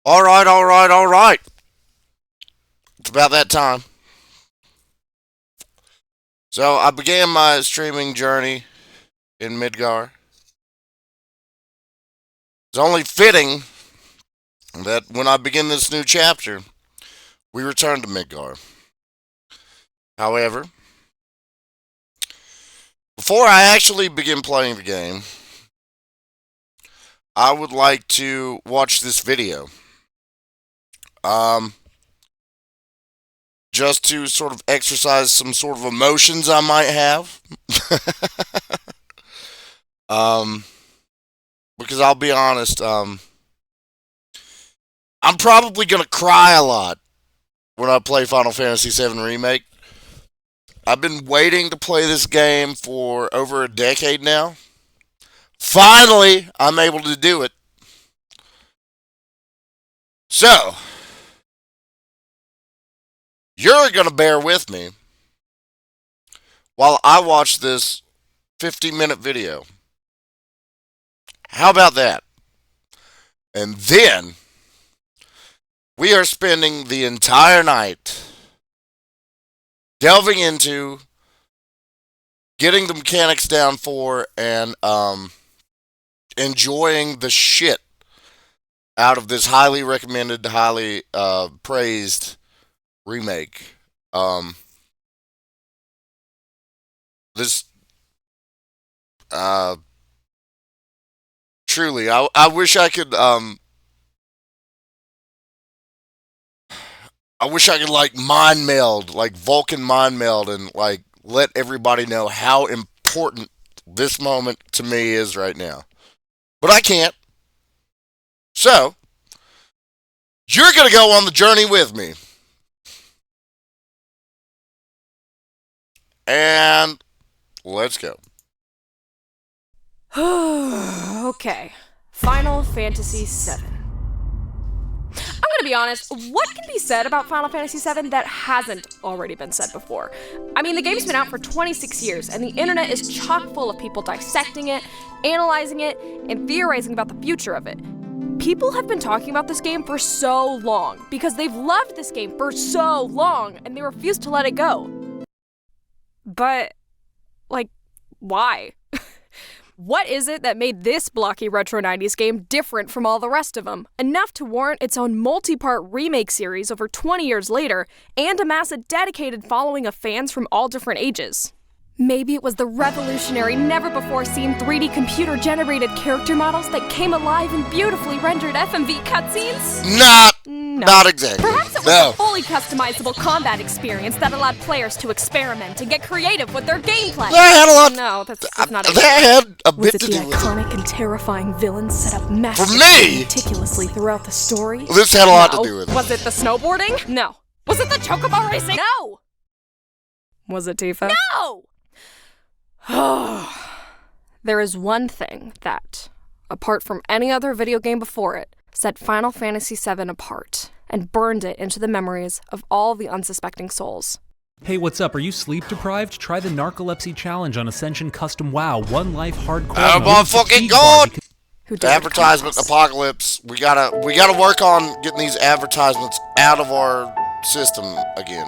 Alright, alright, alright. It's about that time. So I began my streaming journey in Midgar. It's only fitting that when I begin this new chapter, we return to Midgar. However, before I actually begin playing the game, I would like to watch this video. Um, just to sort of exercise some sort of emotions I might have. um, because I'll be honest, I'm probably gonna cry a lot when I play Final Fantasy VII Remake. I've been waiting to play this game for over a decade now. Finally, I'm able to do it. So, you're gonna bear with me while I watch this 50-minute video. How about that? And then we are spending the entire night delving into getting the mechanics down for and enjoying the shit out of this highly recommended, highly praised remake. This uh, truly, I wish I could I wish I could like mind meld, like Vulcan mind meld, and like let everybody know how important this moment to me is right now. But I can't. So, you're going to go on the journey with me. And let's go. Okay. Final Fantasy VII. I'm gonna be honest, what can be said about Final Fantasy VII that hasn't already been said before? I mean, the game's been out for 26 years, and the internet is chock full of people dissecting it, analyzing it, and theorizing about the future of it. People have been talking about this game for so long, because they've loved this game for so long, and they refuse to let it go. But, like, why? What is it that made this blocky retro 90s game different from all the rest of them, enough to warrant its own multi-part remake series over 20 years later, and amass a dedicated following of fans from all different ages? Maybe it was the revolutionary, never-before-seen 3D computer-generated character models that came alive in beautifully rendered FMV cutscenes? Not exactly. Perhaps it was a fully customizable combat experience that allowed players to experiment and get creative with their gameplay. That had a lot. No, that's not it. That had a Was bit it to the do with it. iconic and terrifying villains set up For masterfully me, meticulously throughout the story? this had a lot No. to do with it. Was it the snowboarding? No. Was it the chocobo racing? No. Was it Tifa? No! There is one thing that, apart from any other video game before it, set Final Fantasy VII apart and burned it into the memories of all the unsuspecting souls. Hey, what's up? Are you sleep deprived? Try the Narcolepsy Challenge on Ascension Custom WoW. One life hardcore. Oh mode my with fucking fatigue bar god! because- Who dared Advertisement come us? apocalypse. We gotta work on getting these advertisements out of our system again.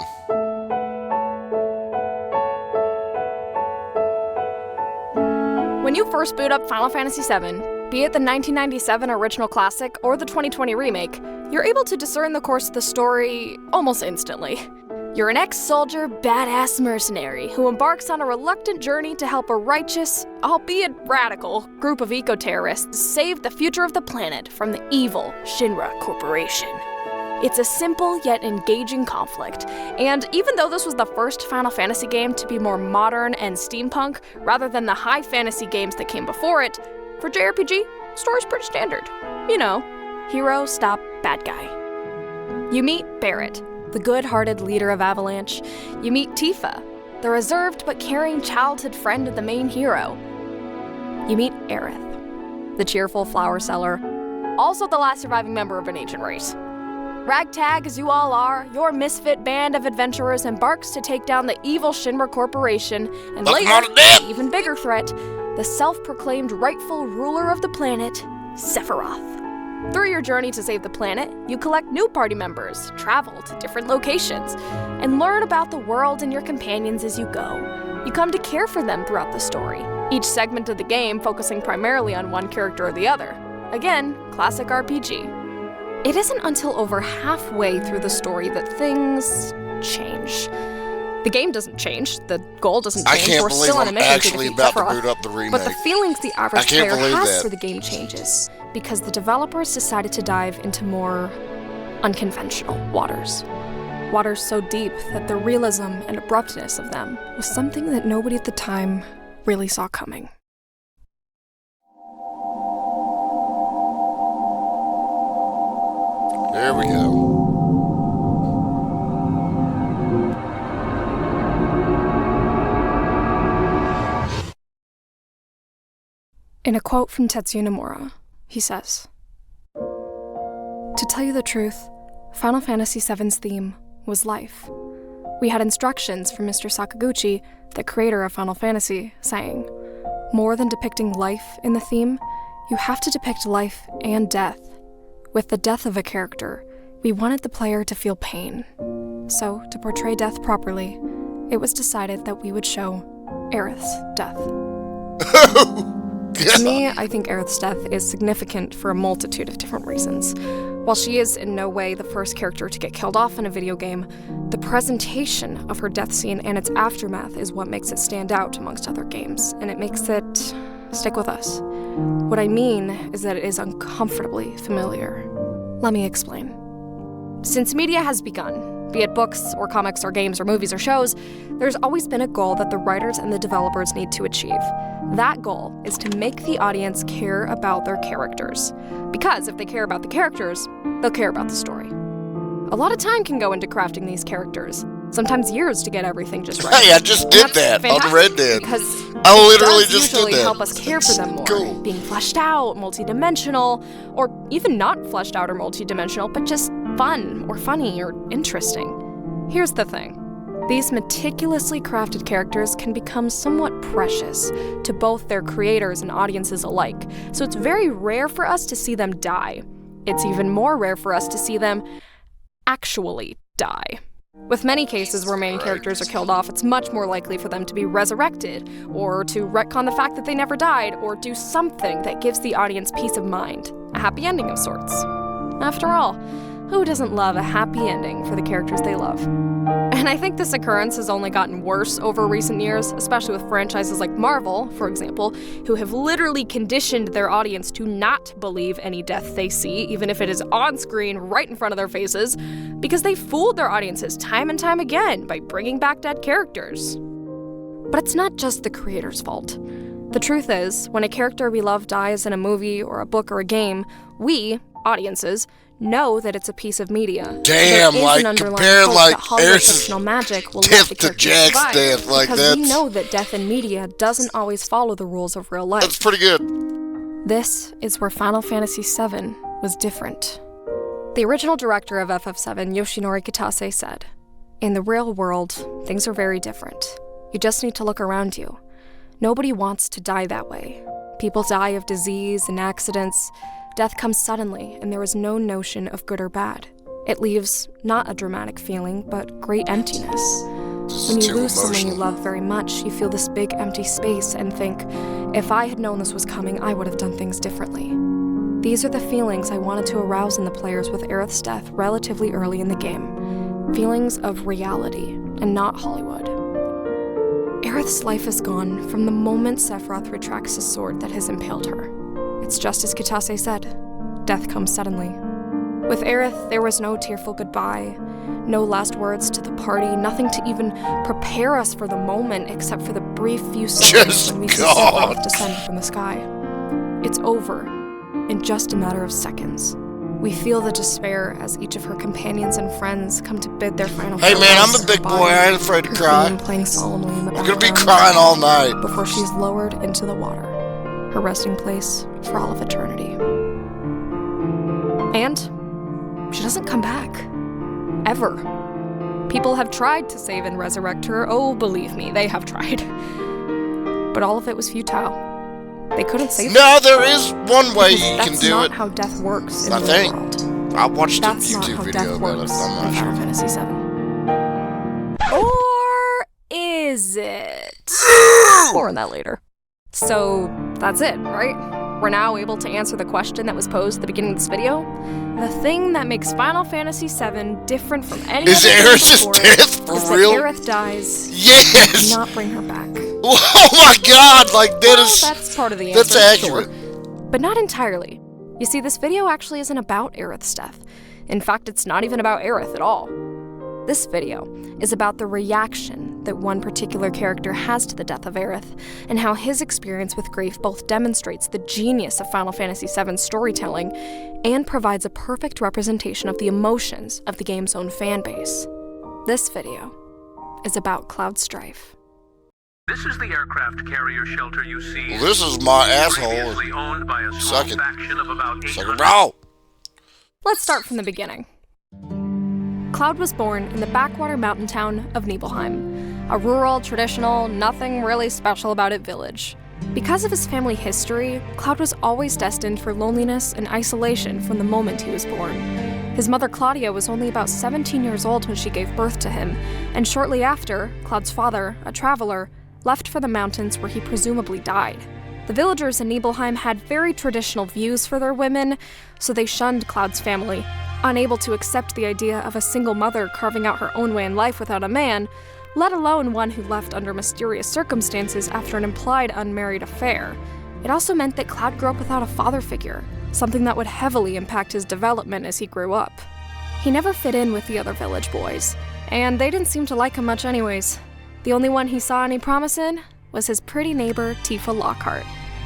When you first boot up Final Fantasy VII, be it the 1997 original classic or the 2020 remake, you're able to discern the course of the story almost instantly. You're an ex-soldier, badass mercenary who embarks on a reluctant journey to help a righteous, albeit radical, group of eco-terrorists save the future of the planet from the evil Shinra Corporation. It's a simple yet engaging conflict, and even though this was the first Final Fantasy game to be more modern and steampunk rather than the high fantasy games that came before it, for JRPG, story's pretty standard. You know, hero stop bad guy. You meet Barrett, the good-hearted leader of Avalanche. You meet Tifa, the reserved but caring childhood friend of the main hero. You meet Aerith, the cheerful flower seller, also the last surviving member of an ancient race. Ragtag as you all are, your misfit band of adventurers embarks to take down the evil Shinra Corporation and Look 'em later, on the dead. the even bigger threat, the self-proclaimed rightful ruler of the planet, Sephiroth. Through your journey to save the planet, you collect new party members, travel to different locations, and learn about the world and your companions as you go. You come to care for them throughout the story, each segment of the game focusing primarily on one character or the other. Again, classic RPG. It isn't until over halfway through the story that things change. The game doesn't change, the goal doesn't I change, can't we're believe still on a I'm mission to actually defeat about to Sephiroth, boot up the remake. but the feelings the I average can't player believe has that. for the game changes, because the developers decided to dive into more unconventional waters. Waters so deep that the realism and abruptness of them was something that nobody at the time really saw coming. There we go. In a quote from Tetsuya Nomura, he says, "To tell you the truth, Final Fantasy VII's theme was life. We had instructions from Mr. Sakaguchi, the creator of Final Fantasy, saying, more than depicting life in the theme, you have to depict life and death. With the death of a character, we wanted the player to feel pain. So, to portray death properly, it was decided that we would show Aerith's death." To me, I think Aerith's death is significant for a multitude of different reasons. While she is in no way the first character to get killed off in a video game, the presentation of her death scene and its aftermath is what makes it stand out amongst other games, and it makes it stick with us. What I mean is that it is uncomfortably familiar. Let me explain. Since media has begun, be it books or comics or games or movies or shows, there's always been a goal that the writers and the developers need to achieve. That goal is to make the audience care about their characters. Because if they care about the characters, they'll care about the story. A lot of time can go into crafting these characters, sometimes years to get everything just right. Hey, I just did That's that on Red Dead. Because I it literally does just did usually that. help us care for them more, Cool. being fleshed out, multi-dimensional, or even not fleshed out or multi-dimensional, but just fun or funny or interesting. Here's the thing. These meticulously crafted characters can become somewhat precious to both their creators and audiences alike, so it's very rare for us to see them die. It's even more rare for us to see them actually die. With many cases where main characters are killed off, it's much more likely for them to be resurrected, or to retcon the fact that they never died, or do something that gives the audience peace of mind, a happy ending of sorts. After all, who doesn't love a happy ending for the characters they love? And I think this occurrence has only gotten worse over recent years, especially with franchises like Marvel, for example, who have literally conditioned their audience to not believe any death they see, even if it is on screen right in front of their faces, because they fooled their audiences time and time again by bringing back dead characters. But it's not just the creator's fault. The truth is, when a character we love dies in a movie or a book or a game, we, audiences, know that it's a piece of media. Damn, There is like, an underlying compare, hope like, that Hollywood Aerith's fictional magic will death let the to characters Jack's survive, death, like, because we that's- know that death in media doesn't always follow the rules of real life. That's pretty good. This is where Final Fantasy VII was different. The original director of FF7, Yoshinori Kitase, said, "In the real world, things are very different. You just need to look around you. Nobody wants to die that way. People die of disease and accidents. Death comes suddenly, and there is no notion of good or bad. It leaves not a dramatic feeling, but great emptiness. When you too lose someone you emotional. love very much, you feel this big empty space and think, if I had known this was coming, I would have done things differently." These are the feelings I wanted to arouse in the players with Aerith's death relatively early in the game. Feelings of reality, and not Hollywood. Aerith's life is gone from the moment Sephiroth retracts his sword that has impaled her. It's just as Kitase said, death comes suddenly. With Aerith, there was no tearful goodbye, no last words to the party, nothing to even prepare us for the moment except for the brief few seconds Just when we see God. Sephiroth descend from the sky. It's over, in just a matter of seconds. We feel the despair as each of her companions and friends come to bid their final Hey man, farewells I'm a to big her boy. body, I ain't afraid to her cry. theme playing solemnly in the I'm gonna be background crying all night. before she's lowered into the water, her resting place for all of eternity. And she doesn't come back. Ever. People have tried to save and resurrect her. Oh, believe me, they have tried. But all of it was futile. They couldn't save him. No, there is one way you can That's do not it. how death works in I the think. world. I watched a That's not YouTube how video death about it. works I'm in not Final sure. Fantasy VII. Or is it? More on that later. So, that's it, right? We're now able to answer the question that was posed at the beginning of this video. The thing that makes Final Fantasy VII different from any Is other game Aerith's before death for is real? that Aerith dies. Yes! Do not bring her back. Oh my god, like that Well, is... that's part of the answer. That's accurate. Sure. But not entirely. You see, this video actually isn't about Aerith's death. In fact, it's not even about Aerith at all. This video is about the reaction that one particular character has to the death of Aerith, and how his experience with grief both demonstrates the genius of Final Fantasy VII's storytelling and provides a perfect representation of the emotions of the game's own fanbase. This video is about Cloud Strife. This is the aircraft carrier shelter you see. Well, this is my asshole. Previously owned by a Suck small it. faction of about Suck it 800 raw. Let's start from the beginning. Cloud was born in the backwater mountain town of Nibelheim, a rural, traditional, nothing really special about it village. Because of his family history, Cloud was always destined for loneliness and isolation from the moment he was born. His mother Claudia was only about 17 years old when she gave birth to him, and shortly after, Cloud's father, a traveler, left for the mountains where he presumably died. The villagers in Nibelheim had very traditional views for their women, so they shunned Cloud's family, unable to accept the idea of a single mother carving out her own way in life without a man, let alone one who left under mysterious circumstances after an implied unmarried affair. It also meant that Cloud grew up without a father figure, something that would heavily impact his development as he grew up. He never fit in with the other village boys, and they didn't seem to like him much anyways. The only one he saw any promise in was his pretty neighbor, Tifa Lockhart,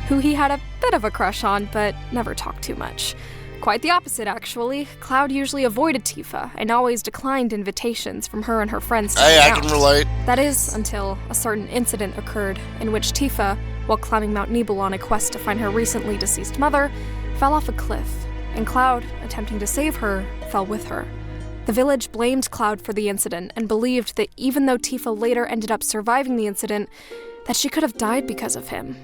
who he had a bit of a crush on, but never talked too much. Quite the opposite, actually. Cloud usually avoided Tifa and always declined invitations from her and her friends to Hey, hang I out. can relate. That is, until a certain incident occurred in which Tifa, while climbing Mount Nibel on a quest to find her recently deceased mother, fell off a cliff, and Cloud, attempting to save her, fell with her. The village blamed Cloud for the incident and believed that even though Tifa later ended up surviving the incident, that she could have died because of him.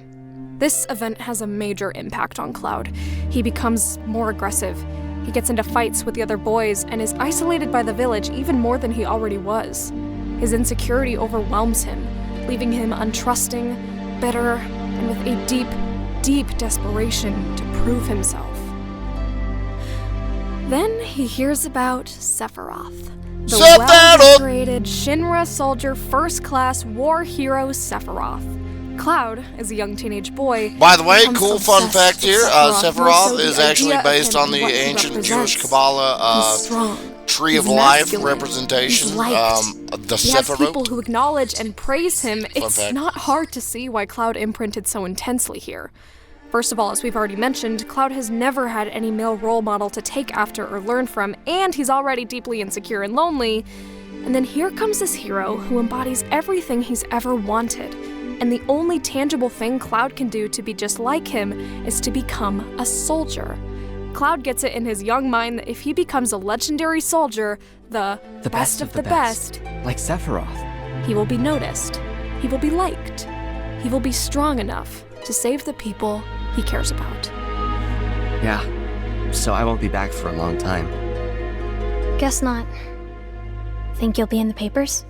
This event has a major impact on Cloud. He becomes more aggressive. He gets into fights with the other boys and is isolated by the village even more than he already was. His insecurity overwhelms him, leaving him untrusting, bitter, and with a deep, deep desperation to prove himself. Then he hears about Sephiroth, the well-decorated Shinra soldier first-class war hero Sephiroth. Cloud, as a young teenage boy, By the way, becomes cool fun obsessed fact with here, more so Sephiroth the is actually idea of based him on and the what he ancient Jewish represents. Kabbalah He's strong. Tree of He's Life masculine. representation. He's liked. The He has people Sephiroth. who acknowledge and praise him. It's fact. not hard to see why Cloud imprinted so intensely here. First of all, as we've already mentioned, Cloud has never had any male role model to take after or learn from, and he's already deeply insecure and lonely. And then here comes this hero who embodies everything he's ever wanted. And the only tangible thing Cloud can do to be just like him is to become a soldier. Cloud gets it in his young mind that if he becomes a legendary soldier, the best of the best, like Sephiroth. he will be noticed. He will be liked. He will be strong enough to save the people he cares about. Yeah, so I won't be back for a long time. Guess not. Think you'll be in the papers?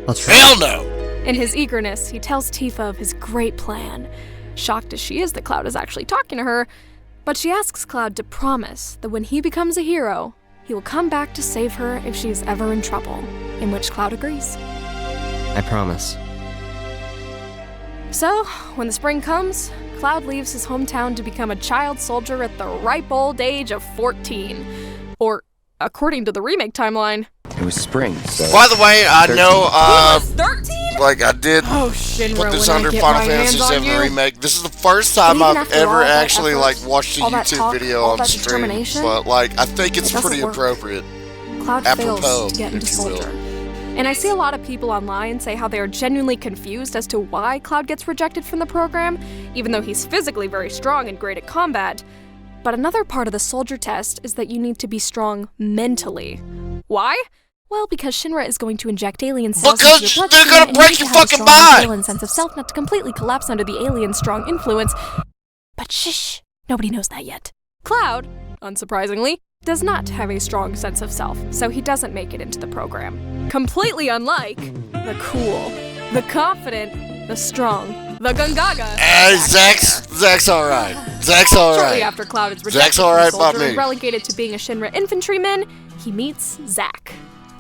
I'll try. Hell no! In his eagerness, he tells Tifa of his great plan. Shocked as she is that Cloud is actually talking to her, but she asks Cloud to promise that when he becomes a hero, he will come back to save her if she is ever in trouble, in which Cloud agrees. I promise. So, when the spring comes, Cloud leaves his hometown to become a child soldier at the ripe old age of 14. Or, according to the remake timeline, It was spring, so... By the way, I 13. know, he was 13? like I did Oh, Shinra, put this when under I get Final my Fantasy hands on VII you. Remake. This is the first time But even I've after all ever that actually effort, like watched a all that YouTube talk, video all on that stream, determination, but like I think it's it doesn't pretty work. appropriate. Cloud Apropos, fails to get into if you will. soldier. And I see a lot of people online say how they are genuinely confused as to why Cloud gets rejected from the program, even though he's physically very strong and great at combat. But another part of the soldier test is that you need to be strong mentally. Why? Well, because Shinra is going to inject alien cells into Because your they're bloodstream, gonna and break you your have a fucking strong mind! masculine sense of self not to completely collapse under the alien's strong influence. But shh, nobody knows that yet. Cloud, unsurprisingly, does not have a strong sense of self, so he doesn't make it into the program. Completely unlike the cool, the confident, the strong, the Gungaga. Zach's alright. Zach's alright. Shortly after Cloud is Zach's rejected from alright by soldier me. and relegated to being a Shinra infantryman, he meets Zack.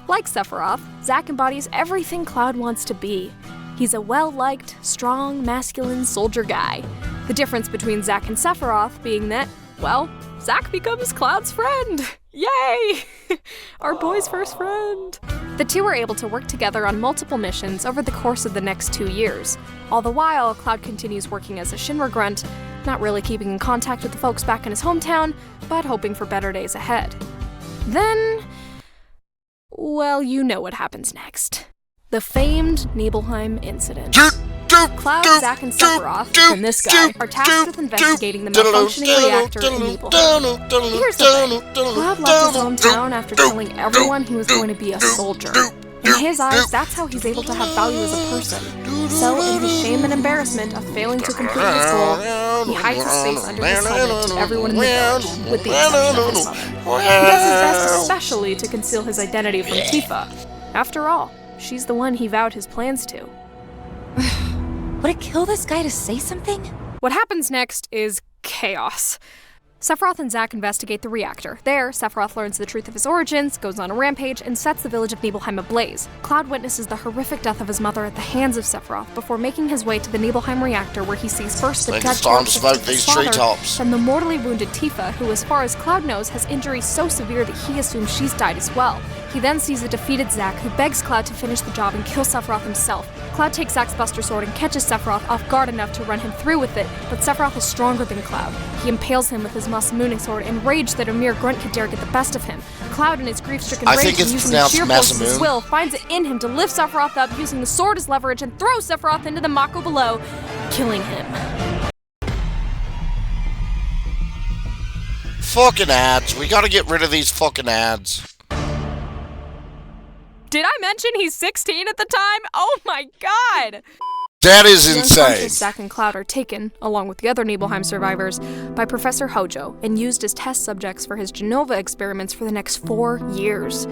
Like Sephiroth, Zack embodies everything Cloud wants to be. He's a well-liked, strong, masculine soldier guy. The difference between Zack and Sephiroth being that, well, Zack becomes Cloud's friend. Yay! Our boy's first friend. The two are able to work together on multiple missions over the course of the next 2 years. All the while, Cloud continues working as a Shinra grunt, not really keeping in contact with the folks back in his hometown, but hoping for better days ahead. Then, well, you know what happens next. The famed Nibelheim incident. Cloud, Zack, and Sephiroth, and this guy, are tasked with investigating the malfunctioning reactor in Nibelheim. Here's the thing. Cloud left his hometown after telling everyone he was going to be a soldier. In his eyes, that's how he's able to have value as a person. So, in his shame and embarrassment of failing to complete his goal, he hides his face under his helmet to everyone in the village, with the exception of his mother. He does his best especially to conceal his identity from Tifa. After all, she's the one he vowed his plans to. Would it kill this guy to say something? What happens next is chaos. Sephiroth and Zack investigate the reactor. There, Sephiroth learns the truth of his origins, goes on a rampage, and sets the village of Nibelheim ablaze. Cloud witnesses the horrific death of his mother at the hands of Sephiroth before making his way to the Nibelheim reactor, where he sees first the dead corpse of his father, then the mortally wounded Tifa, who, as far as Cloud knows, has injuries so severe that he assumes she's died as well. He then sees a defeated Zack, who begs Cloud to finish the job and kill Sephiroth himself. Cloud takes Zack's Buster Sword and catches Sephiroth off guard enough to run him through with it, but Sephiroth is stronger than Cloud. He impales him with his Masamune sword, enraged that a mere grunt could dare get the best of him. Cloud, in his grief-stricken rage and using the sheer force of his will, finds it in him to lift Sephiroth up, using the sword as leverage, and throw Sephiroth into the Mako below, killing him. Fucking ads. We gotta get rid of these fucking ads. Did I mention he's 16 at the time? Oh my god! That is The insane. unconscious Zack and Cloud are taken, along with the other Nibelheim survivors, by Professor Hojo and used as test subjects for his Genova experiments for the next 4 years.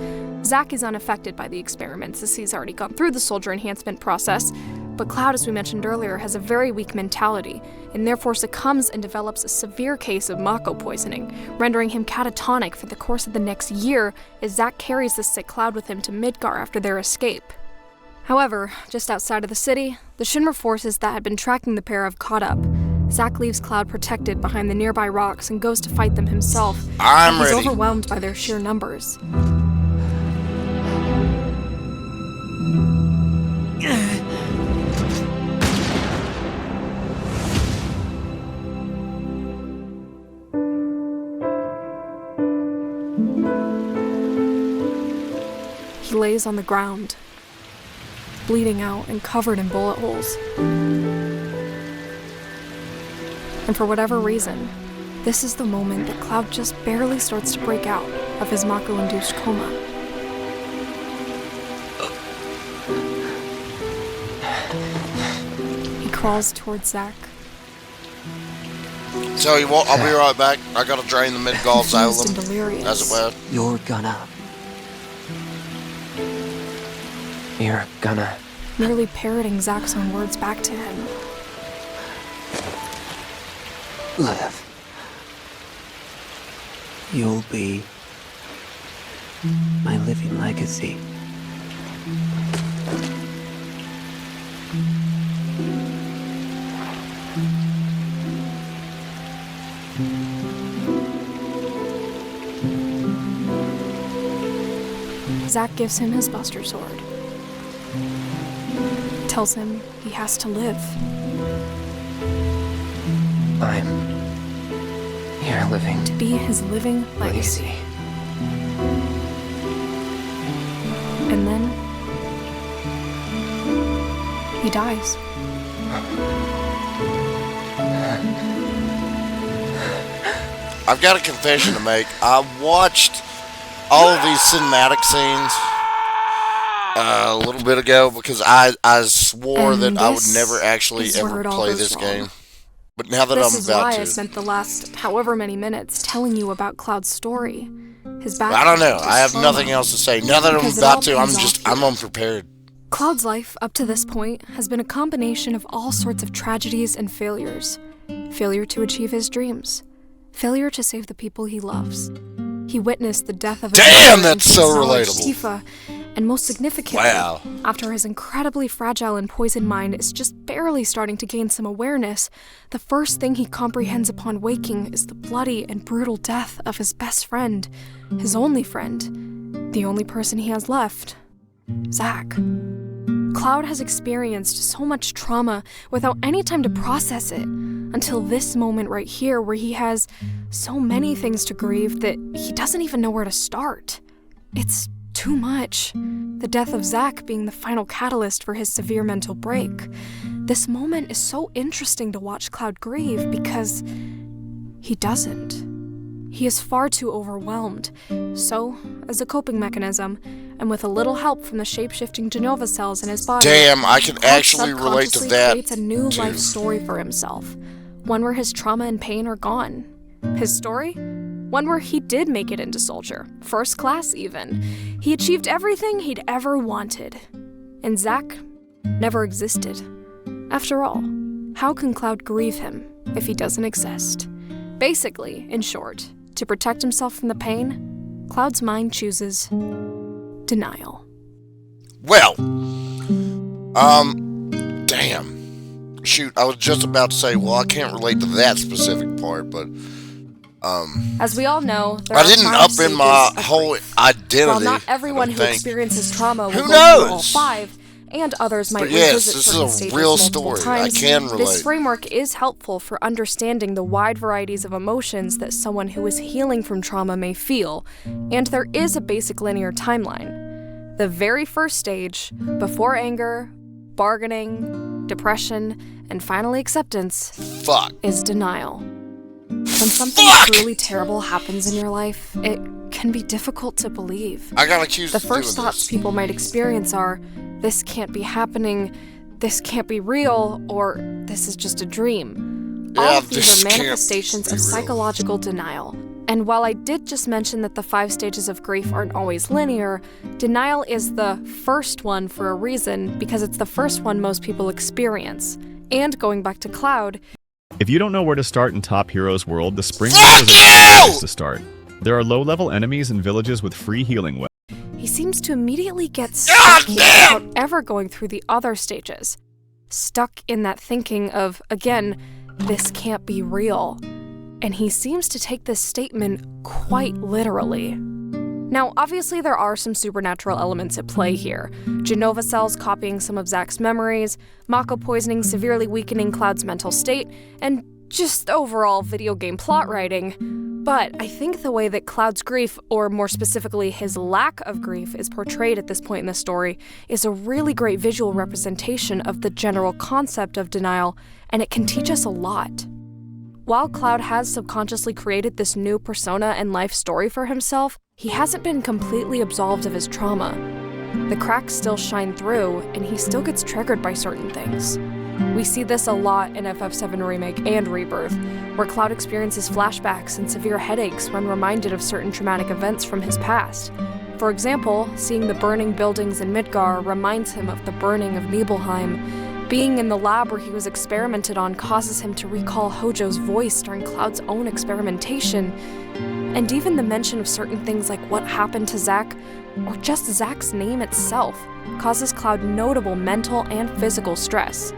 Zack is unaffected by the experiments, as he's already gone through the soldier enhancement process, but Cloud, as we mentioned earlier, has a very weak mentality, and therefore succumbs and develops a severe case of Mako poisoning, rendering him catatonic for the course of the next year as Zack carries the sick Cloud with him to Midgar after their escape. However, just outside of the city, the Shinra forces that had been tracking the pair have caught up. Zack leaves Cloud protected behind the nearby rocks and goes to fight them himself. I'm He's ready. overwhelmed by their sheer numbers. He lays on the ground, bleeding out and covered in bullet holes. And for whatever reason, this is the moment that Cloud just barely starts to break out of his Mako-induced coma. He crawls towards Zack. Tell you what, I'll be right back. I gotta drain the Midgard's out of Confused and them. delirious. As it were. You're gonna Merely parroting Zack's own words back to him. live. You'll be my living legacy. Zack gives him his Buster Sword. Tells him he has to live. I'm here living To be his living legacy. And then he dies. I've got a confession to make. I watched all of these cinematic scenes A little bit ago because I swore And that I would this never actually is where ever it all play goes this wrong. game. But now that This I'm is about why I to, spent the last however many minutes telling you about Cloud's story. His I background. don't know. his I have trauma. nothing else to say. Now that I'm Because it all about to, pays off I'm here. unprepared. Cloud's life, up to this point, has been a combination of all sorts of tragedies and failures. Failure to achieve his dreams. Failure to save the people he loves. He witnessed the death of his Damn, mother that's and so acknowledged relatable. Tifa, and most significantly, Wow. after his incredibly fragile and poisoned mind is just barely starting to gain some awareness, the first thing he comprehends upon waking is the bloody and brutal death of his best friend, his only friend, the only person he has left, Zack. Cloud has experienced so much trauma without any time to process it, until this moment right here where he has so many things to grieve that he doesn't even know where to start. It's too much. The death of Zack being the final catalyst for his severe mental break. This moment is so interesting to watch Cloud grieve because he doesn't. He is far too overwhelmed. So, as a coping mechanism, and with a little help from the shape-shifting Genova cells in his body, Damn, I can Cloud actually relate to subconsciously that. creates a new too. life story for himself. One where his trauma and pain are gone. His story? One where he did make it into Soldier, first class even. He achieved everything he'd ever wanted. And Zack never existed. After all, how can Cloud grieve him if he doesn't exist? Basically, in short, to protect himself from the pain, Cloud's mind chooses denial. Well, damn. Shoot, I was just about to say, well, I can't relate to that specific part, but As we all know, there I are didn't 5 up in stages my of whole grief. identity. While not I everyone don't who think. experiences trauma will Who go through all knows? 5, and others might But yes, revisit this is certain a stages real multiple story. I times. can This relate. framework is helpful for understanding the wide varieties of emotions that someone who is healing from trauma may feel, and there is a basic linear timeline. The very first stage, before anger, bargaining, depression, and finally acceptance, Fuck. is denial. When something Fuck! truly terrible happens in your life, it can be difficult to believe. I got accused The of doing first thoughts this. people might experience are, this can't be happening, this can't be real, or this is just a dream. All Yeah, of this these are can't manifestations be of real. psychological denial. And while I did just mention that the 5 stages of grief aren't always linear, denial is the first one for a reason because it's the first one most people experience. And going back to Cloud, If you don't know where to start in Top Heroes World, the Spring Fuck World is a great you! place to start. There are low-level enemies and villages with free healing wells. he seems to immediately get God stuck here damn! without ever going through the other stages. Stuck in that thinking of, again, this can't be real. And he seems to take this statement quite literally. Now, obviously, there are some supernatural elements at play here. Genova cells copying some of Zack's memories, Mako poisoning severely weakening Cloud's mental state, and just overall video game plot writing. But I think the way that Cloud's grief, or more specifically his lack of grief, is portrayed at this point in the story is a really great visual representation of the general concept of denial, and it can teach us a lot. While Cloud has subconsciously created this new persona and life story for himself, he hasn't been completely absolved of his trauma. The cracks still shine through, and he still gets triggered by certain things. We see this a lot in FF7 Remake and Rebirth, where Cloud experiences flashbacks and severe headaches when reminded of certain traumatic events from his past. For example, seeing the burning buildings in Midgar reminds him of the burning of Nibelheim. Being in the lab where he was experimented on causes him to recall Hojo's voice during Cloud's own experimentation. And even the mention of certain things like what happened to Zack, or just Zack's name itself, causes Cloud notable mental and physical stress.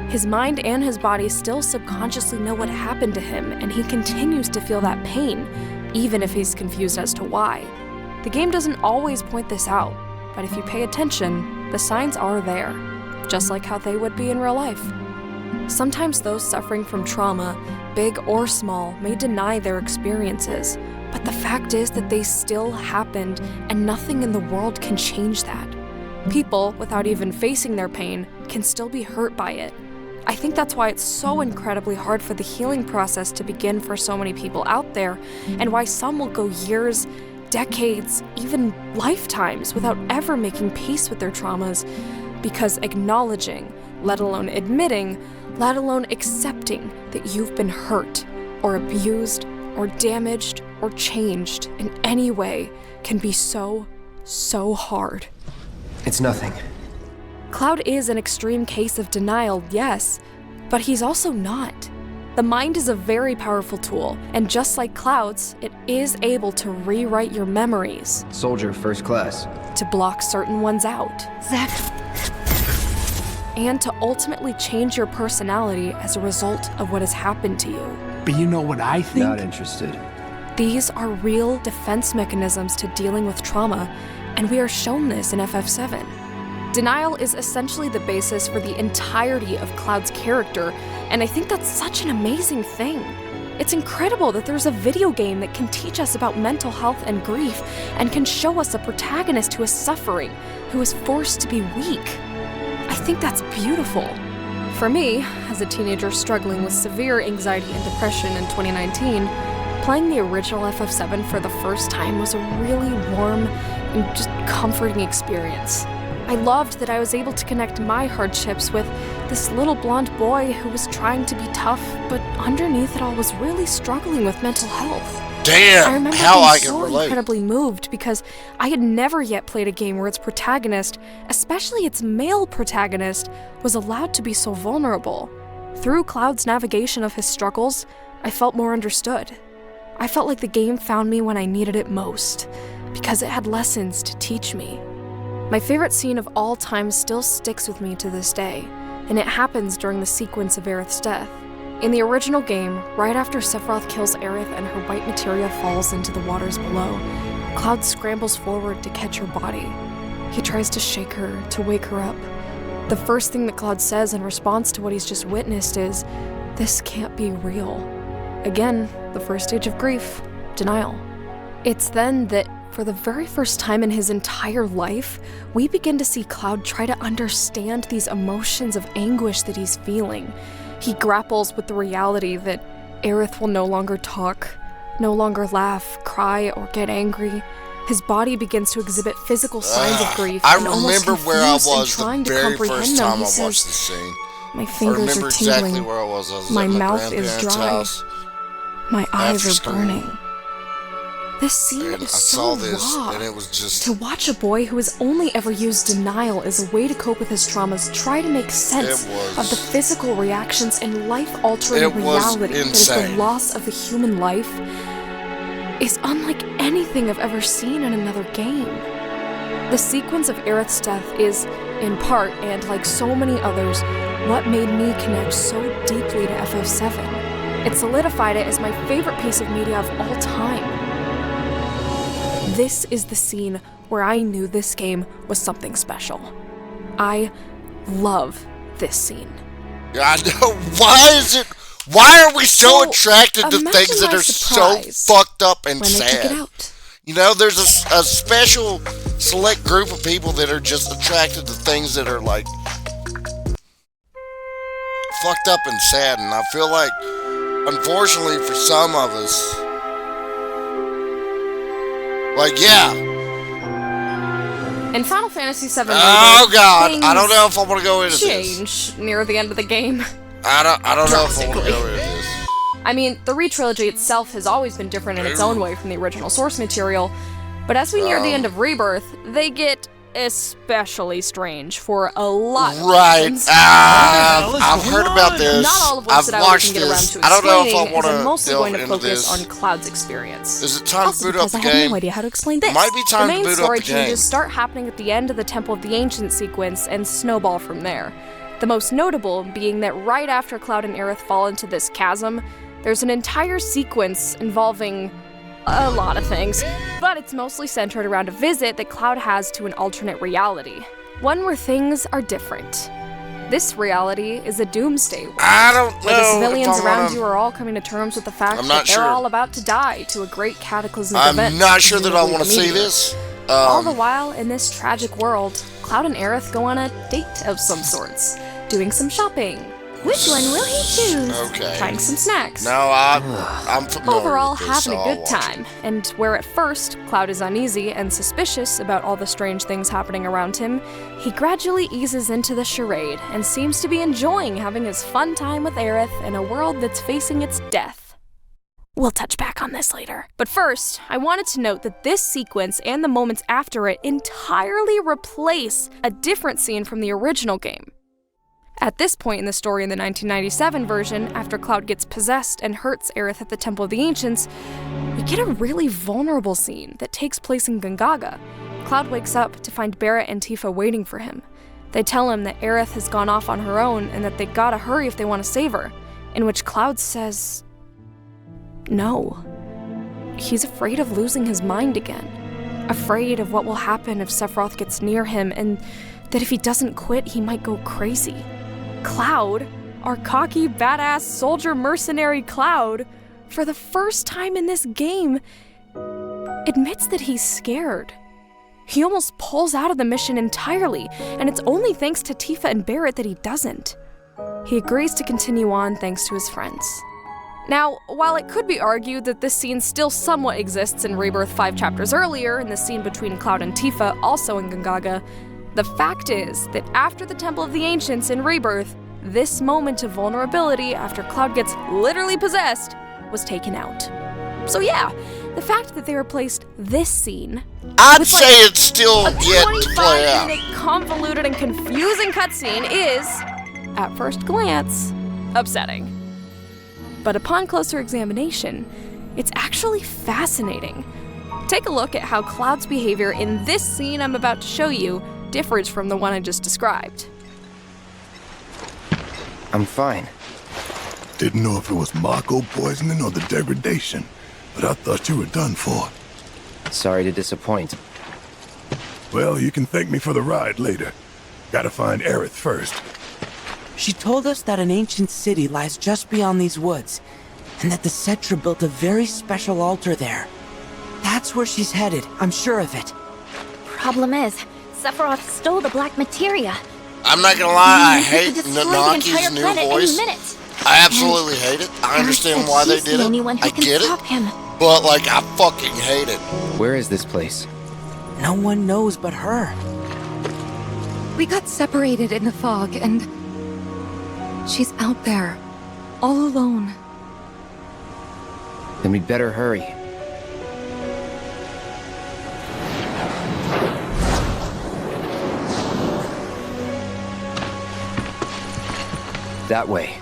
His mind and his body still subconsciously know what happened to him, and he continues to feel that pain, even if he's confused as to why. The game doesn't always point this out, but if you pay attention, the signs are there, just like how they would be in real life. Sometimes those suffering from trauma, big or small, may deny their experiences, but the fact is that they still happened, and nothing in the world can change that. People, without even facing their pain, can still be hurt by it. I think that's why it's so incredibly hard for the healing process to begin for so many people out there, and why some will go years, decades, even lifetimes, without ever making peace with their traumas, because acknowledging, let alone admitting, let alone accepting that you've been hurt, or abused, or damaged, or changed in any way can be so hard. It's nothing. Cloud is an extreme case of denial, yes, but he's also not. The mind is a very powerful tool, and just like Cloud's, it is able to rewrite your memories, Soldier first class. to block certain ones out, Zach, and to ultimately change your personality as a result of what has happened to you. But you know what I think? Not interested. These are real defense mechanisms to dealing with trauma, and we are shown this in FF7. Denial is essentially the basis for the entirety of Cloud's character, and I think that's such an amazing thing. It's incredible that there's a video game that can teach us about mental health and grief, and can show us a protagonist who is suffering, who is forced to be weak. I think that's beautiful. For me, as a teenager struggling with severe anxiety and depression in 2019, playing the original FF7 for the first time was a really warm and just comforting experience. I loved that I was able to connect my hardships with this little blonde boy who was trying to be tough, but underneath it all was really struggling with mental health. I Damn, remember how being I can so relate. incredibly moved because I had never yet played a game where its protagonist, especially its male protagonist, was allowed to be so vulnerable. Through Cloud's navigation of his struggles, I felt more understood. I felt like the game found me when I needed it most, because it had lessons to teach me. My favorite scene of all time still sticks with me to this day, and it happens during the sequence of Aerith's death. In the original game, right after Sephiroth kills Aerith and her white materia falls into the waters below, Cloud scrambles forward to catch her body. He tries to shake her, to wake her up. The first thing that Cloud says in response to what he's just witnessed is, "This can't be real." Again, the first stage of grief, denial. It's then that, for the very first time in his entire life, we begin to see Cloud try to understand these emotions of anguish that he's feeling. He grapples with the reality that Aerith will no longer talk, no longer laugh, cry, or get angry. His body begins to exhibit physical signs of grief. I and almost remember where I confused and was the trying to very comprehend first them. time He I says, watched this scene. "My I fingers remember are exactly tingling. where I was. I was My at my mouth is grandparents' dry. house. My eyes after are school. burning." This scene And I is saw so this, raw. and it was just... To watch a boy who has only ever used denial as a way to cope with his traumas try to make sense It was- of the physical reactions and life-altering It was reality that is the insane. loss of a human life is unlike anything I've ever seen in another game. The sequence of Aerith's death is, in part, and like so many others, what made me connect so deeply to FF7. It solidified it as my favorite piece of media of all time. This is the scene where I knew this game was something special. I love this scene. I know. Why are we so So, attracted to imagine things that my are so surprise fucked up and when they took it sad? out. You know, there's a special select group of people that are just attracted to things that are like fucked up and sad, and I feel like, unfortunately for some of us, like, yeah. In Final Fantasy VII Oh Rebirth, God, things I don't know if I want to go into this. change near the end of the game. I don't know if I want to Drastically. go into this. I mean, the re-trilogy itself has always been different in its own way from the original source material, but as we near the end of Rebirth, they get especially strange for a lot of Right. reasons. I've heard about this. Not all of which I've that I can watched get around this. to I don't know if I explaining, want as I'm to mostly delve going to into focus this. on Cloud's experience. Is it time to Also boot up because the I have game? no idea how to explain this. Might be time the to main boot up story the game. changes start happening at the end of the Temple of the Ancient sequence and snowball from there. The most notable being that right after Cloud and Aerith fall into this chasm, there's an entire sequence involving a lot of things, but it's mostly centered around a visit that Cloud has to an alternate reality. One where things are different. This reality is a doomsday world, I don't know. where the civilians if I around wanna, you are all coming to terms with the fact I'm that not they're sure. all about to die to a great cataclysmic I'm event. not sure that I presumably want to the see meteor. this. All the while, in this tragic world, Cloud and Aerith go on a date of some sorts, doing some shopping, Which one will he choose? Okay. Trying some snacks. No, I'm familiar Overall, with this, having so a I'll good watch time. And where at first Cloud is uneasy and suspicious about all the strange things happening around him, he gradually eases into the charade and seems to be enjoying having his fun time with Aerith in a world that's facing its death. We'll touch back on this later. But first, I wanted to note that this sequence and the moments after it entirely replace a different scene from the original game. At this point in the story in the 1997 version, after Cloud gets possessed and hurts Aerith at the Temple of the Ancients, we get a really vulnerable scene that takes place in Gongaga. Cloud wakes up to find Barrett and Tifa waiting for him. They tell him that Aerith has gone off on her own and that they gotta hurry if they want to save her, in which Cloud says no. He's afraid of losing his mind again, afraid of what will happen if Sephiroth gets near him, and that if he doesn't quit, he might go crazy. Cloud, our cocky, badass, soldier mercenary Cloud, for the first time in this game, admits that he's scared. He almost pulls out of the mission entirely, and it's only thanks to Tifa and Barrett that he doesn't. He agrees to continue on thanks to his friends. Now, while it could be argued that this scene still somewhat exists in Rebirth 5 chapters earlier, in the scene between Cloud and Tifa, also in Gongaga, the fact is that after the Temple of the Ancients in Rebirth, this moment of vulnerability after Cloud gets literally possessed was taken out. So yeah, the fact that they replaced this scene I'd with, say it's still a yet to play out. 25-minute convoluted and confusing cutscene is, at first glance, upsetting. But upon closer examination, it's actually fascinating. Take a look at how Cloud's behavior in this scene I'm about to show you differs from the one I just described. I'm fine. Didn't know if it was Mako poisoning or the degradation, but I thought you were done for. Sorry to disappoint. Well, you can thank me for the ride later. Gotta find Aerith first. She told us that an ancient city lies just beyond these woods, and that the Cetra built a very special altar there. That's where she's headed, I'm sure of it. Problem is, Sephiroth stole the black materia. I'm not gonna lie, I He hate could destroy the Nanaki's entire new planet voice. any minute. I absolutely hate it. I understand Aerith why said they she's did the only one it. who I can get stop it. him. But, like, I fucking hate it. Where is this place? No one knows but her. We got separated in the fog, and she's out there, all alone. Then we'd better hurry. That way.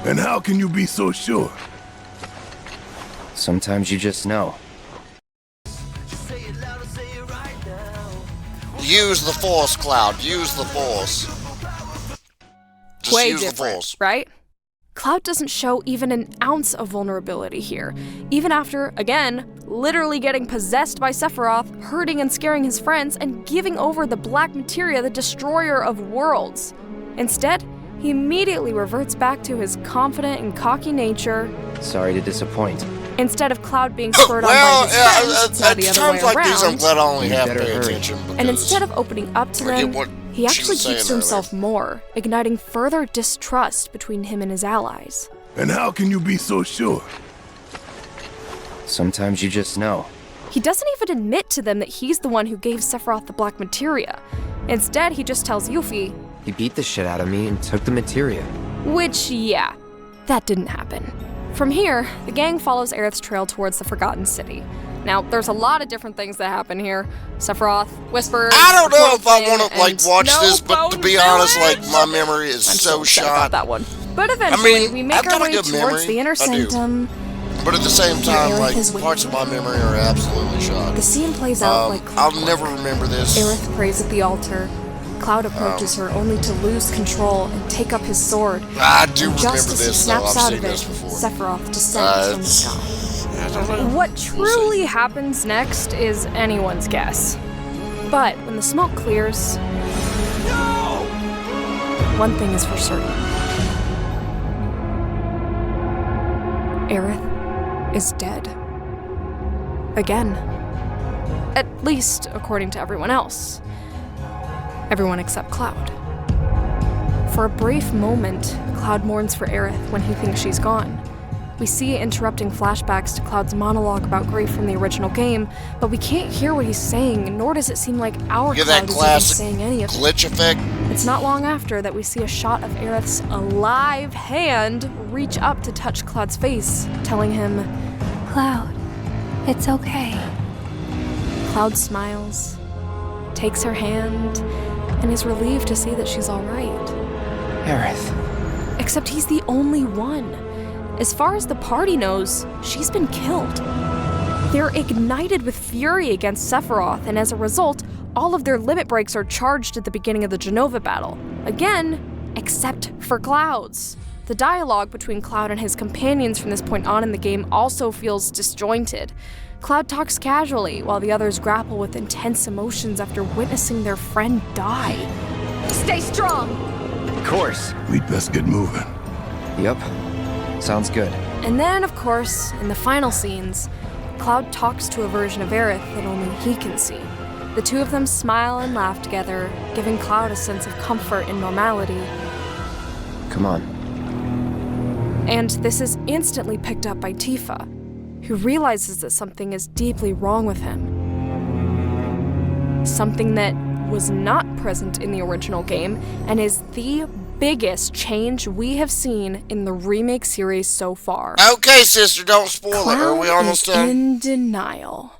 And how can you be so sure? Sometimes you just know. Use the Force, Cloud. Use the Force. Just Way use the different, Force. right? Cloud doesn't show even an ounce of vulnerability here, even after, again, literally getting possessed by Sephiroth, hurting and scaring his friends, and giving over the black materia, the destroyer of worlds. Instead, he immediately reverts back to his confident and cocky nature. Sorry to disappoint. Instead of Cloud being spurred on Well, by his friends, now at the other times way like these, I'm around. glad I only You have better pay hurry. attention. And because instead of opening up to forget them, what he she actually was saying keeps to himself earlier. more, igniting further distrust between him and his allies. And how can you be so sure? Sometimes you just know. He doesn't even admit to them that he's the one who gave Sephiroth the black materia. Instead, he just tells Yuffie, He beat the shit out of me and took the materia. which, yeah, that didn't happen. From here, the gang follows Aerith's trail towards the Forgotten City. Now, there's a lot of different things that happen here. Sephiroth, whispers. I don't know if I quoting, want to like and watch no this, but to be phone honest, like village. my memory is I'm so upset about shot. that one. But eventually, we I've make got our a way good towards memory. the Inner I do. Sanctum. But at the same time, Aerith like is with parts of my memory are absolutely shot. The scene plays out like I'll clockwork. never remember this. Aerith prays at the altar. Cloud approaches her only to lose control and take up his sword. I do And remember just as he this, though. snaps I've out seen of it, this before. Sephiroth descends from the sky. I don't know. What truly happens next is anyone's guess. But when the smoke clears, one thing is for certain. Aerith is dead. Again. At least according to everyone else. Everyone except Cloud. For a brief moment, Cloud mourns for Aerith when he thinks she's gone. We see interrupting flashbacks to Cloud's monologue about grief from the original game, but we can't hear what he's saying, nor does it seem like our Get Cloud that is even classic saying any of it. glitch effect. It's not long after that we see a shot of Aerith's alive hand reach up to touch Cloud's face, telling him, Cloud, it's okay. Cloud smiles, takes her hand, and is relieved to see that she's all right. Aerith. Except he's the only one. As far as the party knows, she's been killed. They're ignited with fury against Sephiroth, and as a result, all of their limit breaks are charged at the beginning of the Genova battle. Again, except for Cloud's. The dialogue between Cloud and his companions from this point on in the game also feels disjointed. Cloud talks casually, while the others grapple with intense emotions after witnessing their friend die. Stay strong! Of course. We'd best get moving. Yep. Sounds good. And then, of course, in the final scenes, Cloud talks to a version of Aerith that only he can see. The two of them smile and laugh together, giving Cloud a sense of comfort and normality. Come on. And this is instantly picked up by Tifa, who realizes that something is deeply wrong with him. Something that was not present in the original game and is the biggest change we have seen in the remake series so far. Okay, sister, don't spoil it. Are we Cloud almost is done? in denial.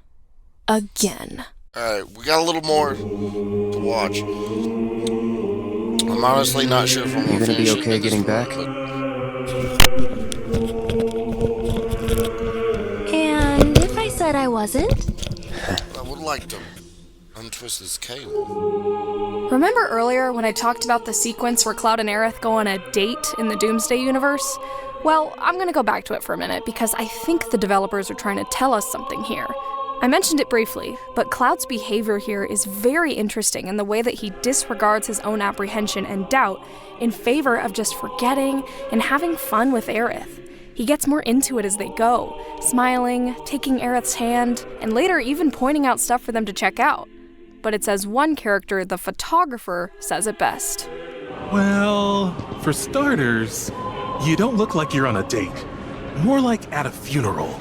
Again. Alright, we got a little more to watch. I'm honestly not sure if I'm You gonna be finish it okay at this getting point, back? And if I said I wasn't? but I would like to untwist this cable. Remember earlier when I talked about the sequence where Cloud and Aerith go on a date in the Doomsday universe? Well, I'm gonna go back to it for a minute because I think the developers are trying to tell us something here. I mentioned it briefly, but Cloud's behavior here is very interesting in the way that he disregards his own apprehension and doubt in favor of just forgetting and having fun with Aerith. He gets more into it as they go, smiling, taking Aerith's hand, and later even pointing out stuff for them to check out. But it's as one character, the photographer, says it best. Well, for starters, you don't look like you're on a date. More like at a funeral.